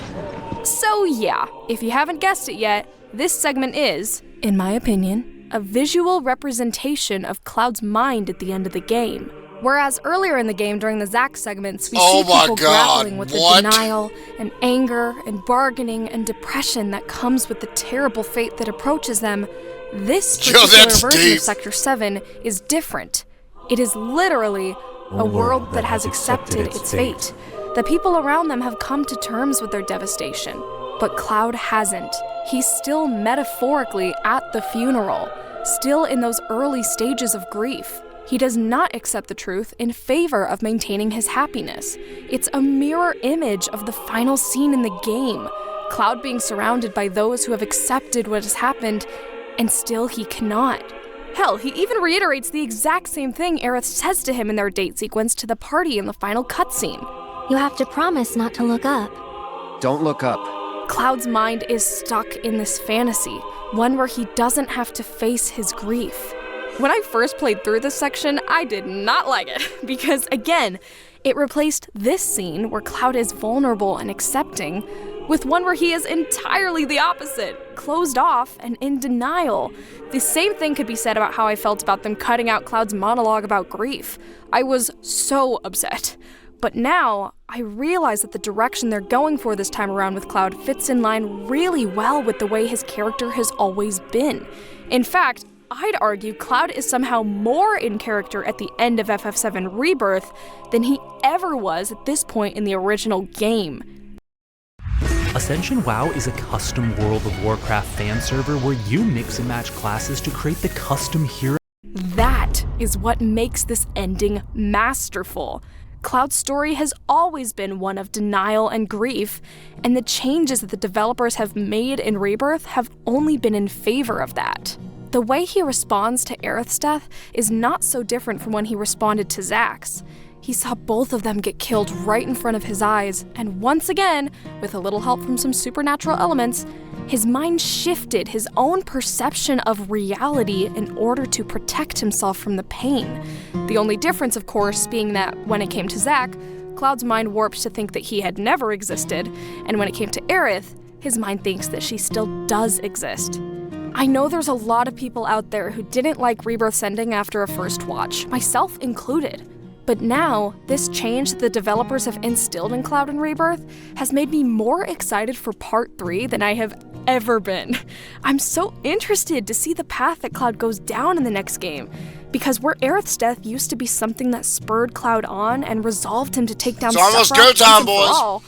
So yeah, if you haven't guessed it yet, this segment is, in my opinion, a visual representation of Cloud's mind at the end of the game. Whereas earlier in the game during the Zack segments, we see people grappling with the denial and anger and bargaining and depression that comes with the terrible fate that approaches them, this particular version of Sector 7 is different. It is literally a world that has accepted its fate. The people around them have come to terms with their devastation, but Cloud hasn't. He's still metaphorically at the funeral, still in those early stages of grief. He does not accept the truth in favor of maintaining his happiness. It's a mirror image of the final scene in the game, Cloud being surrounded by those who have accepted what has happened, and still he cannot. Hell, he even reiterates the exact same thing Aerith says to him in their date sequence to the party in the final cutscene. You have to promise not to look up. Don't look up. Cloud's mind is stuck in this fantasy, one where he doesn't have to face his grief. When I first played through this section, I did not like it, because again, it replaced this scene where Cloud is vulnerable and accepting with one where he is entirely the opposite, closed off and in denial. The same thing could be said about how I felt about them cutting out Cloud's monologue about grief. I was so upset. But now, I realize that the direction they're going for this time around with Cloud fits in line really well with the way his character has always been. In fact, I'd argue Cloud is somehow more in character at the end of FF7 Rebirth than he ever was at this point in the original game. Ascension WoW is a custom World of Warcraft fan server where you mix and match classes to create the custom hero. That is what makes this ending masterful. Cloud's story has always been one of denial and grief, and the changes that the developers have made in Rebirth have only been in favor of that. The way he responds to Aerith's death is not so different from when he responded to Zack's. He saw both of them get killed right in front of his eyes, and once again, with a little help from some supernatural elements, His mind shifted his own perception of reality in order to protect himself from the pain. The only difference, of course, being that when it came to Zack, Cloud's mind warped to think that he had never existed, and when it came to Aerith, his mind thinks that she still does exist. I know there's a lot of people out there who didn't like Rebirth's ending after a first watch, myself included. But now, this change that the developers have instilled in Cloud and Rebirth has made me more excited for Part 3 than I have ever been. I'm so interested to see the path that Cloud goes down in the next game, because where Aerith's death used to be something that spurred Cloud on and resolved him to take down It's almost Sephiroth go time, once and for boys. all,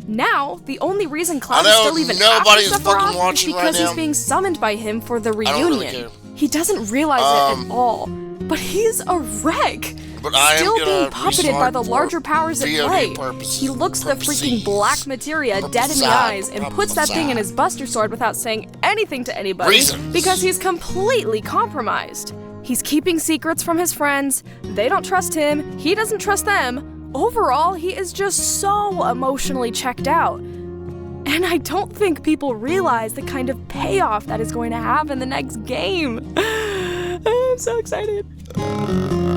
now, the only reason Cloud I is know still even nobody's after fucking Sephiroth is watching right because he's now. being summoned by him for the don't really reunion. care. He doesn't realize it at all, but he's a wreck. But I am Still gonna being puppeted by restart the for larger powers at VOD play. purposes. He looks the freaking black materia dead in the eyes and puts that thing in his Buster Sword without saying anything to anybody Reasons. because he's completely compromised. He's keeping secrets from his friends, they don't trust him, he doesn't trust them. Overall, he is just so emotionally checked out. And I don't think people realize the kind of payoff that is going to have in the next game. I'm so excited.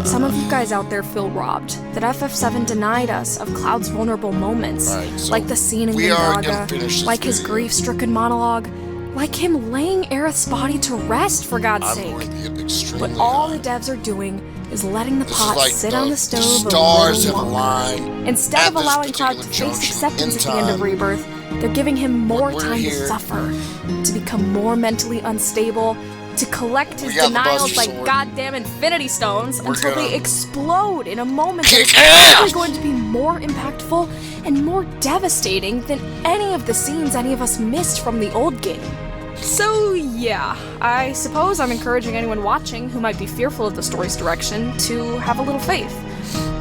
Some of you guys out there feel robbed, that FF7 denied us of Cloud's vulnerable moments, Alright, so like the scene in we are gonna Midgar, finish this like his video. grief-stricken monologue, like him laying Aerith's body to rest, for God's I'm sake. going to get extremely But all high. the devs are doing is letting the This pot is like sit on the stove stars a have little longer. aligned Instead at of this allowing Cloud to particular face junction acceptance in at the end of time. Rebirth, they're giving him more We're time here. to suffer, to become more mentally unstable, to collect his We got the denials Buster like Sword. goddamn Infinity Stones We're until they gonna explode in a moment that kick is ass! probably going to be more impactful and more devastating than any of the scenes any of us missed from the old game. So yeah, I suppose I'm encouraging anyone watching who might be fearful of the story's direction to have a little faith.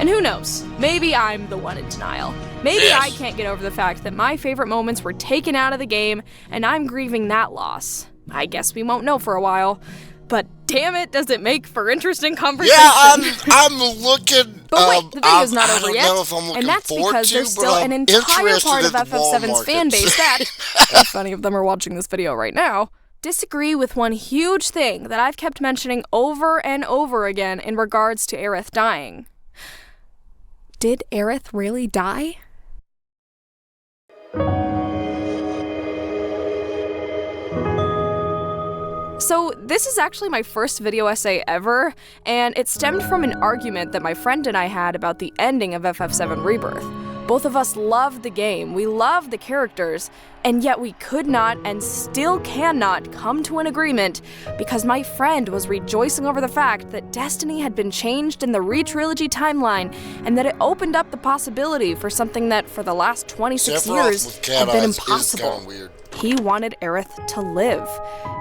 And who knows, maybe I'm the one in denial. Maybe Yes. I can't get over the fact that my favorite moments were taken out of the game and I'm grieving that loss. I guess we won't know for a while. But damn it, does it make for interesting conversation. Yeah, I'm looking. But wait, the video's not I over don't yet, know if I'm looking and that's forward because to, there's but still I'm an entire interested part in of the ball FF7's fan market. base that, if any of them are watching this video right now, disagree with one huge thing that I've kept mentioning over and over again in regards to Aerith dying. Did Aerith really die? So this is actually my first video essay ever, and it stemmed from an argument that my friend and I had about the ending of FF7 Rebirth. Both of us loved the game, we loved the characters, and yet we could not and still cannot come to an agreement because my friend was rejoicing over the fact that Destiny had been changed in the Re-Trilogy timeline and that it opened up the possibility for something that for the last 26 Sephiroth years with had cat been eyes is impossible. kinda weird. He wanted Aerith to live,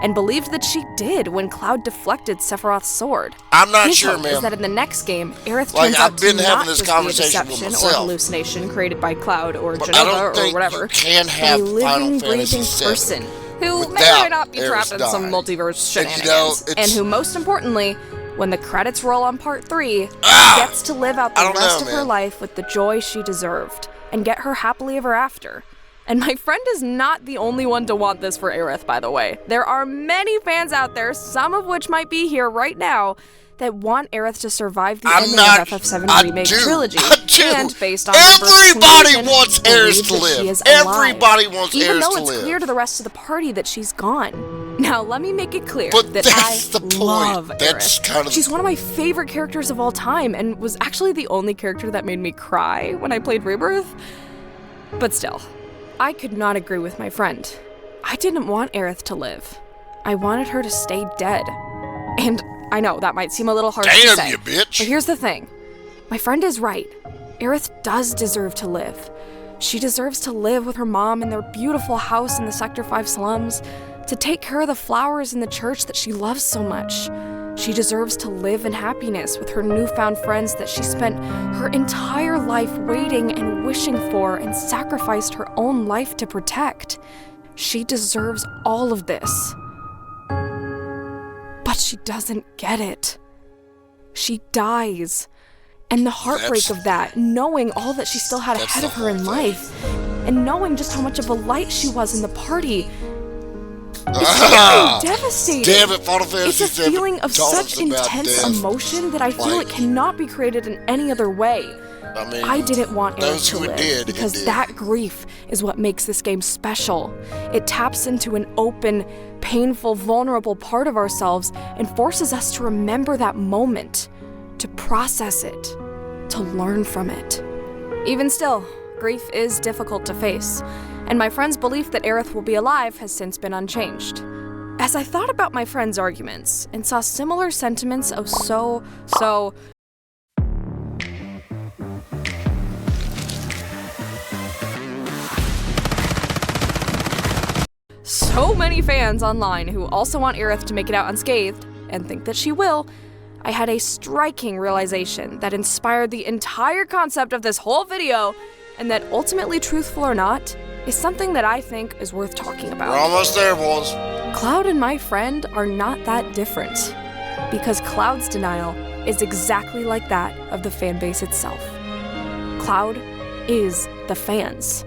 and believed that she did when Cloud deflected Sephiroth's sword. I'm not His sure, hope man. is that in the next game, Aerith Like, turns I've out been to having not this just be a conversation with deception or myself. hallucination created by Cloud or But I Genova don't or think whatever, you can but have a living, Final Fantasy breathing VII person who may or without may not be trapped Aerith in some dying. multiverse And, shenanigans, you know, and it's- who, most importantly, when the credits roll on Part 3, gets to live out I the don't rest know, of her man. life with the joy she deserved, and get her happily ever after. And my friend is not the only one to want this for Aerith, by the way. There are many fans out there, some of which might be here right now, that want Aerith to survive the ending of FF7 Remake Trilogy. And based on Everybody conversion, wants believe Aerith to that she live. is alive, Everybody wants even Aerith though to it's live. clear to the rest of the party that she's gone. Now, let me make it clear But that that's I the point. love That's Aerith. kind of She's one of my favorite characters of all time, and was actually the only character that made me cry when I played Rebirth. But still, I could not agree with my friend. I didn't want Aerith to live. I wanted her to stay dead. And I know that might seem a little harsh to Damn say, you, bitch. but here's the thing. My friend is right. Aerith does deserve to live. She deserves to live with her mom in their beautiful house in the Sector 5 slums, to take care of the flowers in the church that she loves so much. She deserves to live in happiness with her newfound friends that she spent her entire life waiting and wishing for and sacrificed her own life to protect. She deserves all of this. But she doesn't get it. She dies. And the heartbreak of that, knowing all that she still had ahead of her in life, and knowing just how much of a light she was in the party, Ah, devastating. damn it, Final Fantasy It's a VII feeling of taught such us about intense death. emotion that I feel Like, it cannot be created in any other way. I mean, I didn't want Aerith those to who it live did, it because did. that grief is what makes this game special. It taps into an open, painful, vulnerable part of ourselves and forces us to remember that moment, to process it, to learn from it. Even still, grief is difficult to face, and my friend's belief that Aerith will be alive has since been unchanged. As I thought about my friend's arguments and saw similar sentiments of so many fans online who also want Aerith to make it out unscathed, and think that she will, I had a striking realization that inspired the entire concept of this whole video, and that ultimately, truthful or not, is something that I think is worth talking about. We're almost there, boys. Cloud and my friend are not that different, because Cloud's denial is exactly like that of the fanbase itself. Cloud is the fans.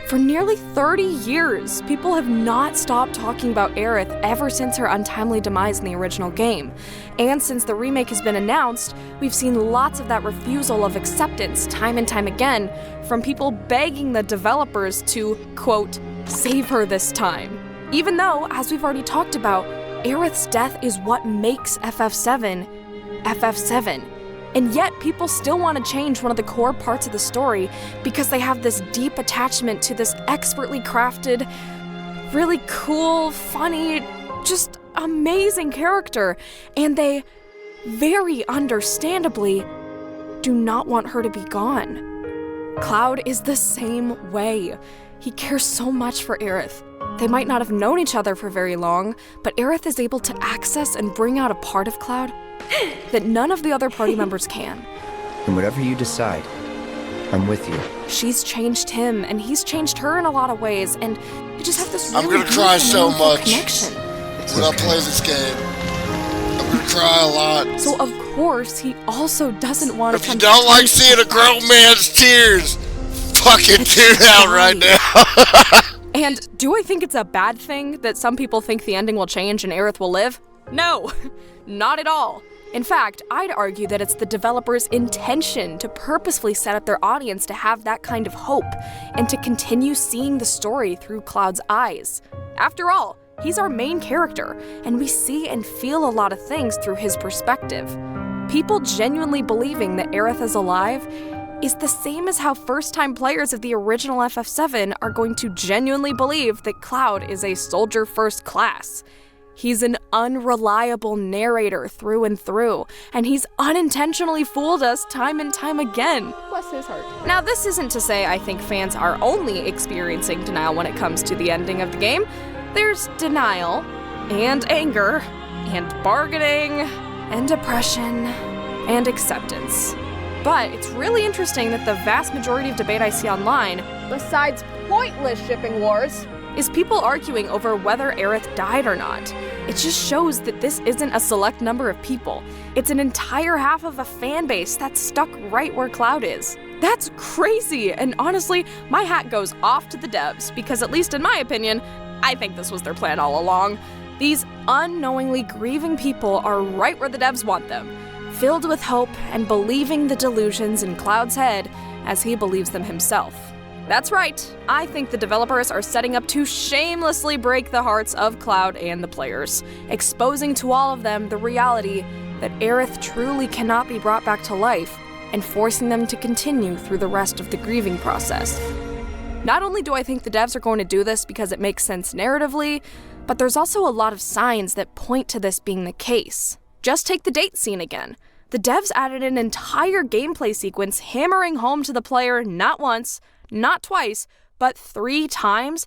For nearly 30 years, people have not stopped talking about Aerith ever since her untimely demise in the original game. And since the remake has been announced, we've seen lots of that refusal of acceptance time and time again from people begging the developers to, quote, save her this time. Even though, as we've already talked about, Aerith's death is what makes FF7 FF7. And yet, people still want to change one of the core parts of the story because they have this deep attachment to this expertly crafted, really cool, funny, just amazing character. And they, very understandably, do not want her to be gone. Cloud is the same way. He cares so much for Aerith. They might not have known each other for very long, but Aerith is able to access and bring out a part of Cloud that none of the other party members can. And whatever you decide, I'm with you. She's changed him, and he's changed her in a lot of ways, and you just have this really I'm gonna cry so beautiful much connection. when I play this game. I'm gonna cry a lot. So of course, he also doesn't want to If you don't like seeing a grown man's tears, fucking tune out right now. And do I think it's a bad thing that some people think the ending will change and Aerith will live? No, not at all. In fact, I'd argue that it's the developers' intention to purposefully set up their audience to have that kind of hope and to continue seeing the story through Cloud's eyes. After all, he's our main character, and we see and feel a lot of things through his perspective. People genuinely believing that Aerith is alive is the same as how first-time players of the original FF7 are going to genuinely believe that Cloud is a soldier first class. He's an unreliable narrator through and through, and he's unintentionally fooled us time and time again. Bless his heart. Now, this isn't to say I think fans are only experiencing denial when it comes to the ending of the game. There's denial, and anger, and bargaining, and depression, and acceptance. But it's really interesting that the vast majority of debate I see online, besides pointless shipping wars, is people arguing over whether Aerith died or not. It just shows that this isn't a select number of people. It's an entire half of a fan base that's stuck right where Cloud is. That's crazy, and honestly, my hat goes off to the devs, because at least in my opinion, I think this was their plan all along. These unknowingly grieving people are right where the devs want them, filled with hope and believing the delusions in Cloud's head as he believes them himself. That's right, I think the developers are setting up to shamelessly break the hearts of Cloud and the players, exposing to all of them the reality that Aerith truly cannot be brought back to life, and forcing them to continue through the rest of the grieving process. Not only do I think the devs are going to do this because it makes sense narratively, but there's also a lot of signs that point to this being the case. Just take the date scene again. The devs added an entire gameplay sequence hammering home to the player not once, not twice, but 3 times,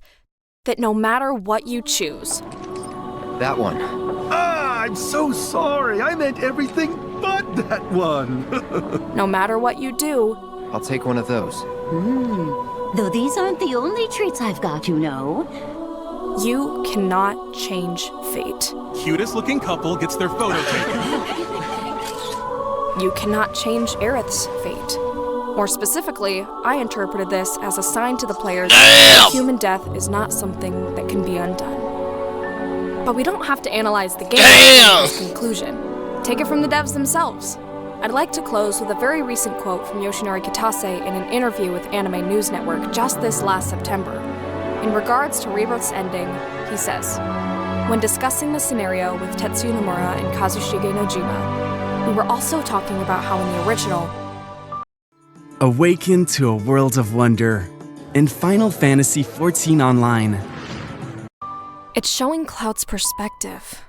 that no matter what you choose. That one. Ah, I'm so sorry. I meant everything but that one. No matter what you do, I'll take one of those. Though these aren't the only treats I've got, you know. You cannot change fate. Cutest looking couple gets their photo taken. You cannot change Aerith's fate. More specifically, I interpreted this as a sign to the players that human death is not something that can be undone. But we don't have to analyze the game Damn! to this conclusion. Take it from the devs themselves. I'd like to close with a very recent quote from Yoshinori Kitase in an interview with Anime News Network just this last September. In regards to Rebirth's ending, he says, "When discussing the scenario with Tetsuya Nomura and Kazushige Nojima, we were also talking about how in the original, Awaken to a world of wonder in Final Fantasy XIV Online." it's showing Cloud's perspective.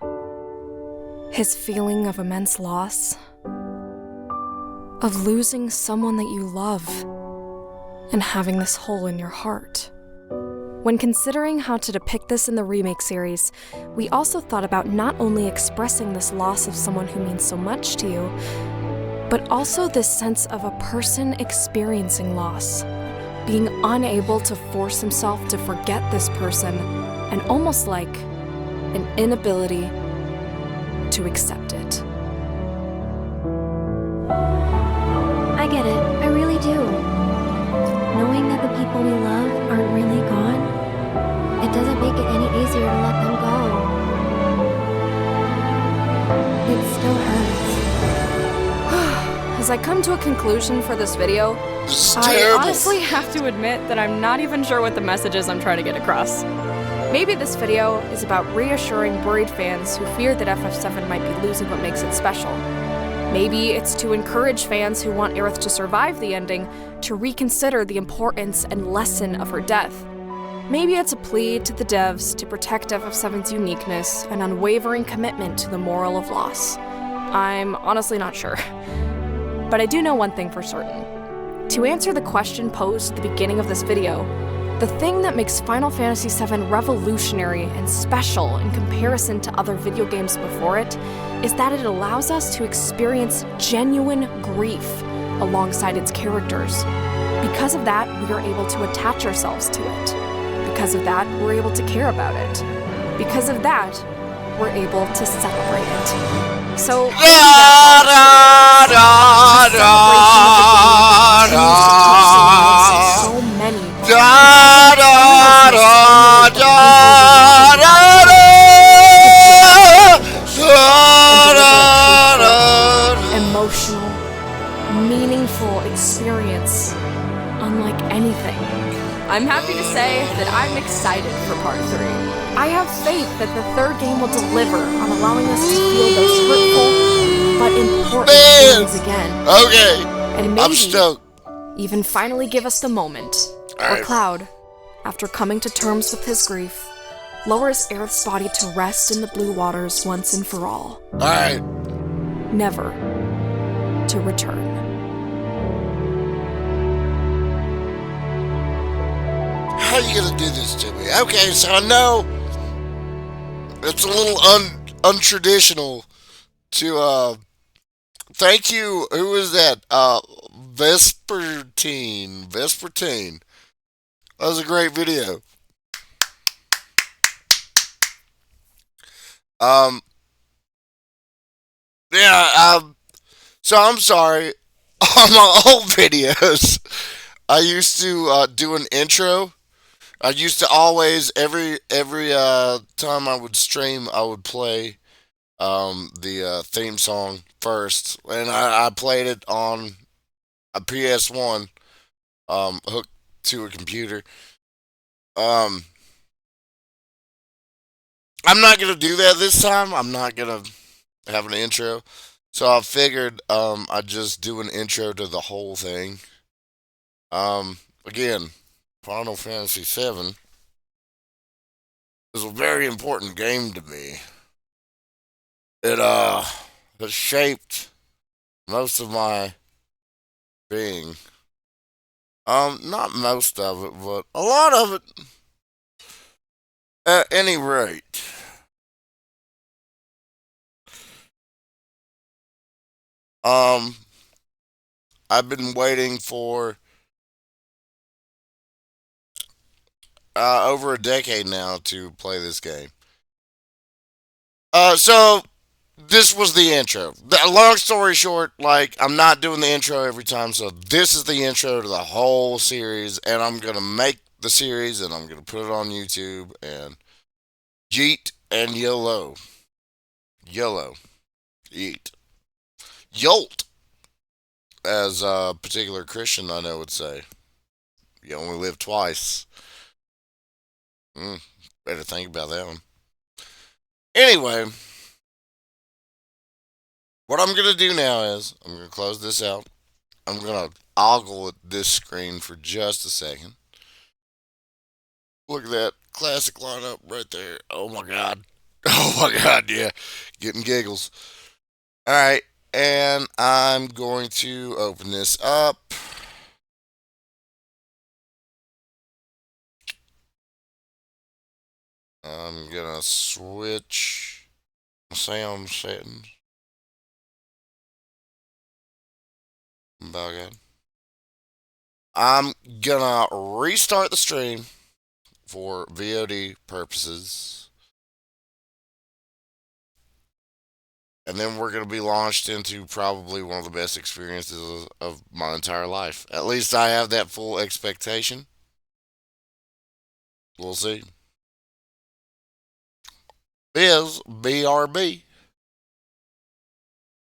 His feeling of immense loss, of losing someone that you love, and having this hole in your heart. When considering how to depict this in the remake series, we also thought about not only expressing this loss of someone who means so much to you, but also this sense of a person experiencing loss, being unable to force himself to forget this person, and almost like an inability to accept it. I get it. I really do. Knowing that the people we love aren't really gone, it doesn't make it any easier to let them go. It still hurts. As I come to a conclusion for this video, I honestly have to admit that I'm not even sure what the message is I'm trying to get across. Maybe this video is about reassuring worried fans who fear that FF7 might be losing what makes it special. Maybe it's to encourage fans who want Aerith to survive the ending to reconsider the importance and lesson of her death. Maybe it's a plea to the devs to protect FF7's uniqueness and unwavering commitment to the moral of loss. I'm honestly not sure. But I do know one thing for certain. To answer the question posed at the beginning of this video, the thing that makes Final Fantasy VII revolutionary and special in comparison to other video games before it is that it allows us to experience genuine grief alongside its characters. Because of that, we are able to attach ourselves to it. Because of that, we're able to care about it. Because of that, we're able to celebrate it. So, so many emotional, meaningful experience unlike anything. I'm happy to say that I'm excited for part 3. I have faith that the third game will deliver on allowing us to feel those hurtful but important feelings again. Okay, and maybe I'm stoked. Even finally give us the moment where Cloud, after coming to terms with his grief, lowers Aerith's body to rest in the blue waters once and for all. Alright. Never to return. How are you gonna do this to me? Okay, so I know it's a little untraditional to thank you. Who was that? Vespertine. That was a great video. Yeah, so I'm sorry. On my old videos, I used to do an intro. I used to always every time I would stream, I would play the theme song first, and I played it on a PS1 hooked to a computer. I'm not gonna do that this time. I'm not gonna have an intro, so I figured I'd just do an intro to the whole thing. Again, Final Fantasy VII is a very important game to me. It has shaped most of my being. Not most of it, but a lot of it. At any rate, I've been waiting for over a decade now to play this game. So this was the intro. Long story short, like, I'm not doing the intro every time, so this is the intro to the whole series, and I'm gonna make the series and I'm gonna put it on YouTube, and yeet, and YOLO. YOLO. Eat. Yolt, as a particular Christian I know would say. You only live twice. Better think about that one. Anyway, what I'm going to do now is I'm going to close this out. I'm going to ogle at this screen for just a second. Look at that classic lineup right there. Oh my God. Oh my God, yeah. Getting giggles. All right. And I'm going to open this up. I'm going to switch sound settings. About good. I'm going to restart the stream for VOD purposes. And then we're going to be launched into probably one of the best experiences of my entire life. At least I have that full expectation. We'll see. Biz BRB.